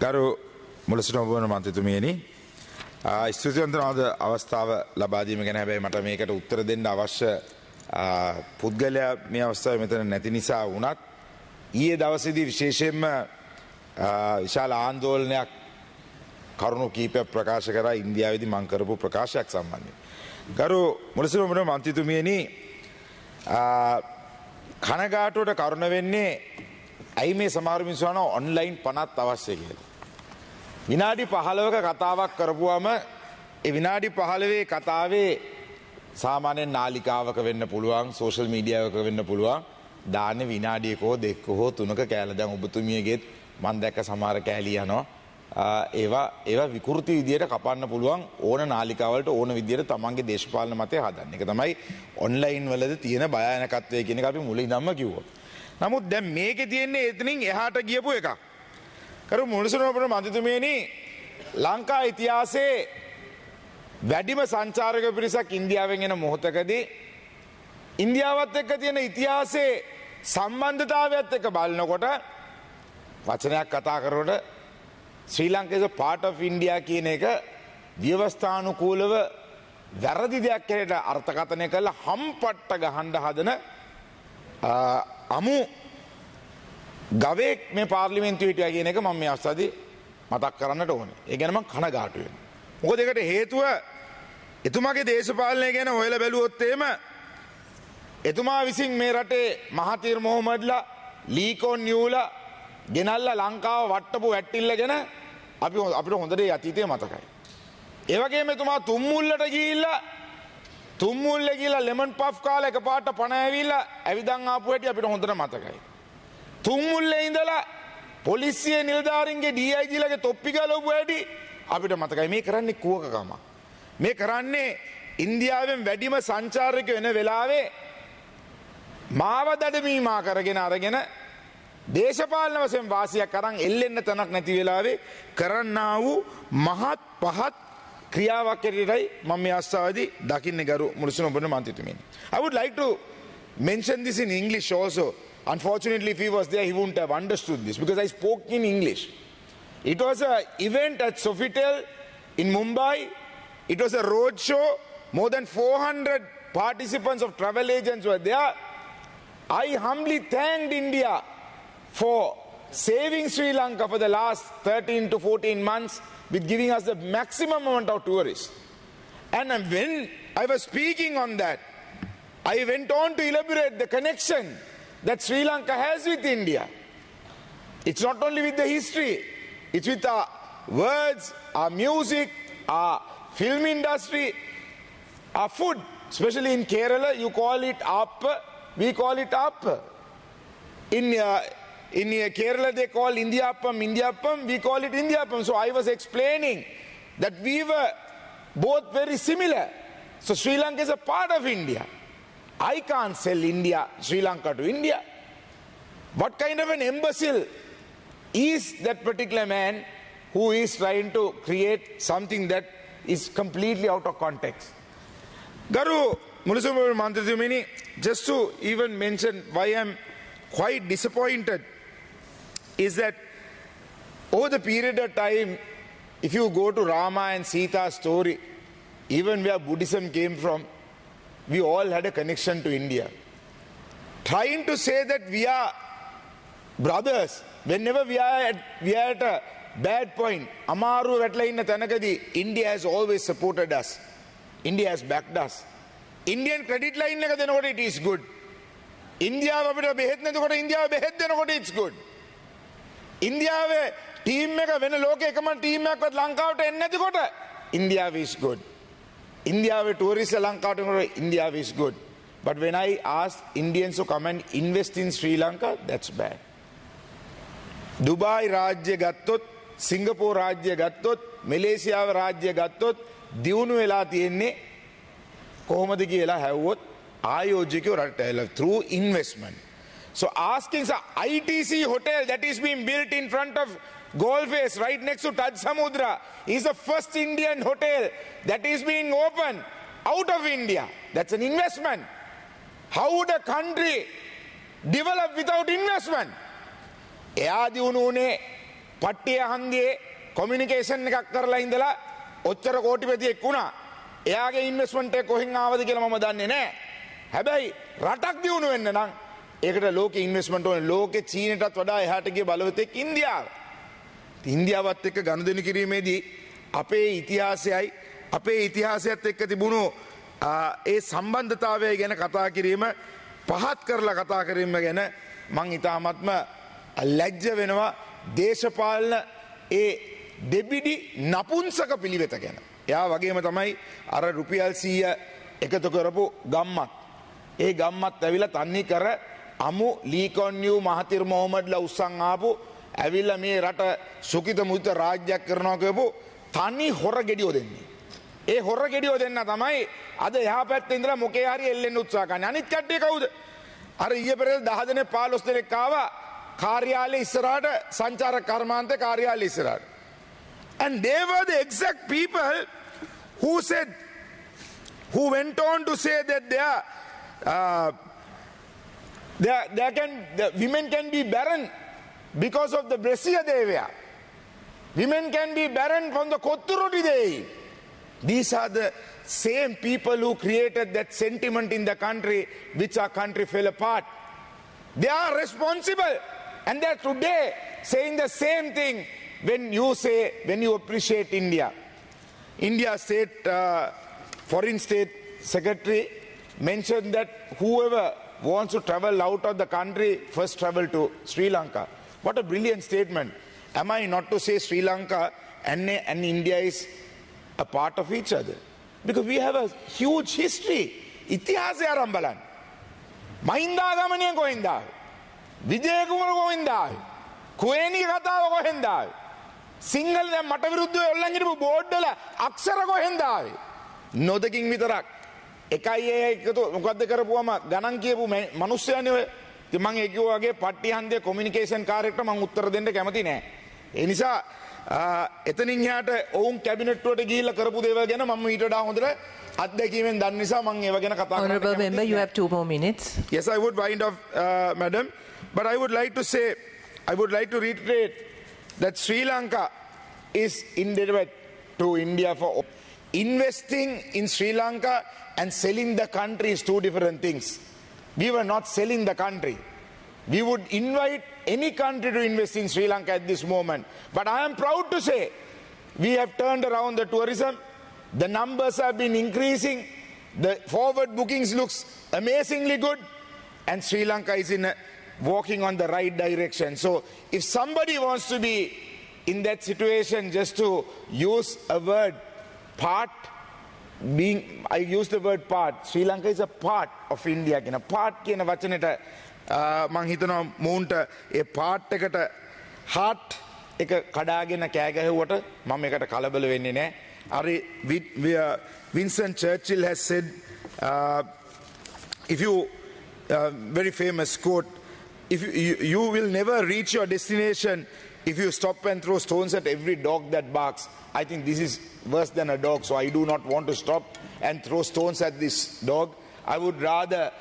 ගරු මුලසිට ඔබවන මන්ත්‍රතුමියනි ස්තුතිවන්තනවාද අවස්ථාව ලබා දීම ගැන. හැබැයි මට මේකට උත්තර දෙන්න අවශ්‍ය පුද්ගලයා මේ අවස්ථාවේ මෙතන නැති නිසා වුණත් ඊයේ දවසේදී විශේෂයෙන්ම විශාල ආందోලනයක් කරුණු කීපයක් ප්‍රකාශ කරා ඉන්දියාවේදී මම කරපු ප්‍රකාශයක් සම්බන්ධයෙන්. ගරු මුලසිට ඔබවන මන්ත්‍රතුමියනි කනගාටුවට කරුණ වෙන්නේ ඇයි මේ සමහර මිනිස්සු අහනවා ඔන්ලයින් පනත් අවශ්‍ය කියලා. විනාඩි 15ක කතාවක් කරපුවම ඒ විනාඩි 15 කතාවේ සාමාන්‍යයෙන් නාලිකාවක වෙන්න පුළුවන්, සෝෂල් මීඩියාවක වෙන්න පුළුවන්. දාන්නේ විනාඩියක හෝ දෙකක හෝ තුනක කෑල්ල. දැන් ඔබතුමියගෙත් මම දැක්ක සමහර කෑලි යනවා. ඒවා විකෘති විදියට කපන්න පුළුවන් ඕන නාලිකාවලට ඕන විදියට තමන්ගේ දේශපාලන මතය හදන්න. ඒක තමයි ඔන්ලයින් වලද තියෙන භයානකත්වය කියන එක අපි මුලින් ඉඳන්ම කිව්වා. නමුත් දැන් මේකේ තියෙන්නේ එතනින් එහාට ගියපු එකක්. කරු මුලසුනෝපන මන්ත්‍රතුමියනි ලංකා ඉතිහාසයේ වැඩිම සංචාරක පිරිසක් ඉන්දියාවෙන් එන මොහොතකදී ඉන්දියාවත් එක්ක තියෙන ඉතිහාසයේ සම්බන්ධතාවයත් එක්ක බලනකොට වචනයක් කතා කරනකොට ශ්‍රී Lanka is a part of India කියන එක ව්‍යවස්ථානුකූලව වැරදි දෙයක් හැටියට අර්ථකථනය කරලා හම්පට්ට ගහන්න හදන අමු ගවයෙක් මේ පාර්ලිමේන්තුවේ හිටියා කියන එක මම මේ අවස්ථාවේදී මතක් කරන්නට ඕනේ. ඒ ගැන මම කනගාටු වෙනවා. මොකද ඒකට හේතුව එතුමාගේ දේශපාලනය ගැන හොයලා බැලුවොත් එහෙම එතුමා විසින් මේ රටේ මහතීර් මොහමඩ්ලා ලීකෝන් නියුලා ගෙනල්ලා ලංකාව වට්ටපු වැට්ටිල්ල ගැන අපිට හොඳට අතීතය මතකයි. ඒ වගේම එතුමා තුම්මුල්ලට ගිහිල්ලා ලෙමන් පෆ් කාලා එකපාරට පණ ඇවිල්ලා ඇවිදන් ආපු හැටි අපිට හොඳට මතකයි. තුම්මුල්ලේ ඉඳලා පොලිසිය නිලධාරීන්ගේ DIG-ලගේ තොප්පි ගලවපු හැටි අපිට මතකයි. මේ කරන්නේ කුවකකම. මේ කරන්නේ ඉන්දියාවෙන් වැඩිම සංචාරක වෙන වෙලාවේ මාව දඩමීමා කරගෙන අරගෙන දේශපාලන වශයෙන් වාසියක් අරන් එල්ලෙන්න තැනක් නැති වෙලාවේ කරන්නා වූ මහත් පහත් ක්‍රියාවක් හැටියටයි මම මේ අවස්ථාවේදී දකින්නේ ගරු මුලසුන ඔබන මන්ත්‍රතුමියනි. I would like to mention this in English also. Unfortunately, if he was there, he wouldn't have understood this because I spoke in English. It was an event at Sofitel in Mumbai. It was a road show. More than 400 participants of travel agents were there. I humbly thanked India for saving Sri Lanka for the last 13 to 14 months with giving us the maximum amount of tourists. And when I was speaking on that, I went on to elaborate the connection that Sri Lanka has with India. It's not only with the history, it's with our words, our music, our film industry, our food. Especially in Kerala, you call it appa, we call it appa. In Kerala, they call Indiappam, we call it Indiappam. So I was explaining that we were both very similar. So Sri Lanka is a part of India. I can't sell Sri Lanka to India. What kind of an imbecile is that particular man who is trying to create something that is completely out of context? Garu Mulusuma Mantrimini, just to even mention why I'm quite disappointed is that over the period of time, if you go to Rama and Sita's story, even where Buddhism came from, we all had a connection to India. Trying to say that we are brothers, whenever we are at a bad point, Amaru Vetlaina Tanakadi, India has always supported us. India has backed us. Indian credit line, it is good. India, it's good. India team when a local team Lanka India is good. India tourists Lanka India is good. But when I ask Indians to come and invest in Sri Lanka, that's bad. Dubai Rajya Gattot, Singapore Rajya Gattot, Malaysia Rajya Gattot, Diunu Ela Tienne, Kohomadi Ela Havot, Ayojiki through investment. So asking the ITC hotel that is being built in front of Gold Face right next to Taj Samudra is the first Indian hotel that is being opened out of India. That's an investment. How would a country develop without investment? එයා දිනුනේ පට්ටිය හන්දියේ communication එකක් කරලා ඉඳලා ඔච්චර කෝටිපතියෙක් වුණා. එයාගේ investment එක කොහෙන් ආවද කියලා මම දන්නේ නැහැ. හැබැයි රටක් දියුණු වෙන්න නම් ඒකට ලෝකේ ඉන්වෙස්ට්මන්ට් ඕනේ. ලෝකේ චීනටත් වඩා එහාට ගිය බලවතෙක් ඉන්දියාව. ඉන්දියාවත් එක්ක ගනුදෙනු කිරීමේදී අපේ ඉතිහාසයත් එක්ක තිබුණු ඒ සම්බන්ධතාවය ගැන කතා කිරීම පහත් කරලා කතා කිරීම ගැන මං ඉතාමත්ම ලැජ්ජ වෙනවා. දේශපාලන ඒ දෙබිඩි නපුංසක පිළිවෙත ගැන. එයා වගේම තමයි අර රුපියල් 100 එකතු කරපු ගම්මත්. ඒ ගම්මත් ඇවිල්ලා තන්නේ කර අමු ලීකොන්යු මහතිර් මොහමඩ්ලා උස්සන් ආපු ඇවිල්ලා මේ රට සුඛිත මුදිත රාජ්‍යයක් කරනවා කියපු තනි හොර ගෙඩියෝ දෙන්නේ. ඒ හොර ගෙඩියෝ දෙන්න තමයි අද එහා පැත්තේ ඉඳලා මොකේ හරි එල්ලෙන්න උත්සාහ කරන්නේ. අනිත් කට්ටිය කවුද? අර ඊයේ පෙරේද 10 දෙනෙක් 15 දෙනෙක් ආවා කාර්යාලය ඉස්සරහට සංචාරක කර්මාන්තේ කාර්යාලය ඉස්සරහට. And they were the exact people who went on to say that the women can be barren because of the brassiere they wear. Women can be barren from the kotturoti they eat. These are the same people who created that sentiment in the country which our country fell apart. They are responsible and they are today saying the same thing when you appreciate India. India foreign state secretary mentioned that whoever wants to travel out of the country first travel to Sri Lanka. What a brilliant statement. Am I not to say Sri Lanka and India is a part of each other? Because we have a huge history. ඉතිහාසය ආරම්භ බලන්න. මහින්දාගමනය කොහෙන්ද ආවේ? විජේකුමාර කොහෙන්ද ආවේ? කුවේණී කතාව කොහෙන්ද ආවේ? සිංහල දැන් මට විරුද්ධව ඔල්ලන් හිටපු බෝඩ් වල අක්ෂර කොහෙන්ද ආවේ? නොදකින් විතරක්. එකයි ඒ එකතු මොකද්ද කරපුවම ගණන් කියපු මිනිස්සයනේ ඔය. ඉතින් මම ඒ කිව්වා වගේ පට්ටි හන්දියේ කොමියුනිකේෂන් කාර්යයකට මම උත්තර දෙන්න කැමති නෑ. ඒ නිසා එතනින් එහාට ඔවුන් කැබිනට් වලට ගිහිල්ලා කරපු දේවල් ගැන මම ඊට වඩා හොඳට අත්දැකීමෙන් දන්න නිසා මම ඒව ගැන කතා කරන්න. Honorable member, you have 2 more minutes. Yes, I would wind up, madam, but I would like to reiterate that Sri Lanka is indebted to India for investing in Sri Lanka and selling the country is 2 different things. We were not selling the country. We would invite any country to invest in Sri Lanka at this moment. But I am proud to say we have turned around the tourism. The numbers have been increasing. The forward bookings looks amazingly good. And Sri Lanka is walking on the right direction. So if somebody wants to be in that situation, just to use a word, I use the word part. Sri Lanka is a part of India. A part කියන වචනෙට මං හිතනවා මූන්ට ඒ part එකට heart එක කඩාගෙන කෑ ගැහුවට මම ඒකට කලබල වෙන්නේ නැහැ. අර Winston Churchill has said, if you very famous quote, if you will never reach your destination if you stop and throw stones at every dog that barks. I think this is worse than a dog, so I do not want to stop and throw stones at this dog. I would rather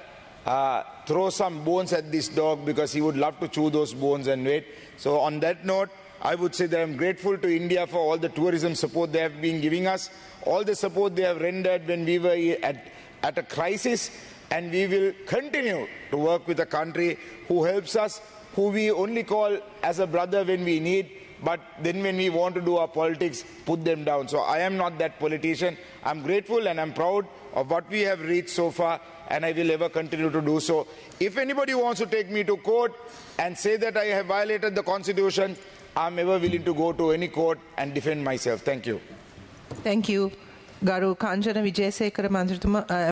throw some bones at this dog because he would love to chew those bones and wait. So on that note, I would say that I'm grateful to India for all the tourism support they have been giving us, all the support they have rendered when we were at a crisis, and we will continue to work with a country who helps us, who we only call as a brother when we need, but then when we want to do our politics, put them down. So I am not that politician. I'm grateful and I'm proud of what we have reached so far, and I will ever continue to do so. If anybody wants to take me to court and say that I have violated the Constitution, I'm ever willing to go to any court and defend myself. Thank you. Thank you. Garu Kanjana Wijesekara Mantrituма